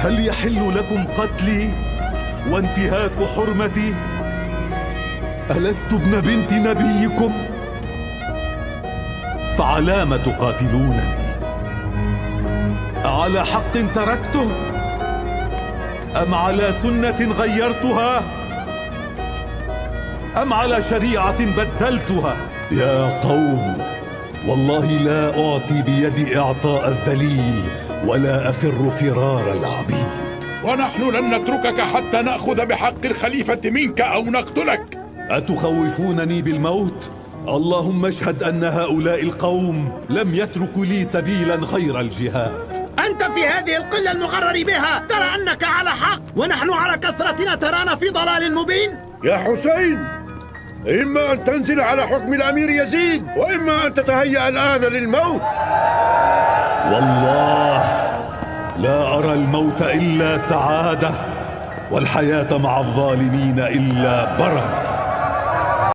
هل يحل لكم قتلي وانتهاك حرمتي؟ ألست ابن بنت نبيكم؟ فعلام تقاتلونني؟ أعلى حق تركته أم على سنة غيرتها أم على شريعة بدلتها؟ يا قوم، والله لا أعطي بيد إعطاء الذليل ولا أفر فرار العبيد. ونحن لن نتركك حتى نأخذ بحق الخليفة منك أو نقتلك. أتخوفونني بالموت؟ اللهم اشهد أن هؤلاء القوم لم يتركوا لي سبيلا غير الجهاد. أنت في هذه القلة المغرر بها ترى أنك على حق، ونحن على كثرتنا ترانا في ضلال مبين. يا حسين، إما أن تنزل على حكم الأمير يزيد، وإما أن تتهيأ الآن للموت. والله لا أرى الموت إلا سعادة، والحياة مع الظالمين إلا بركة.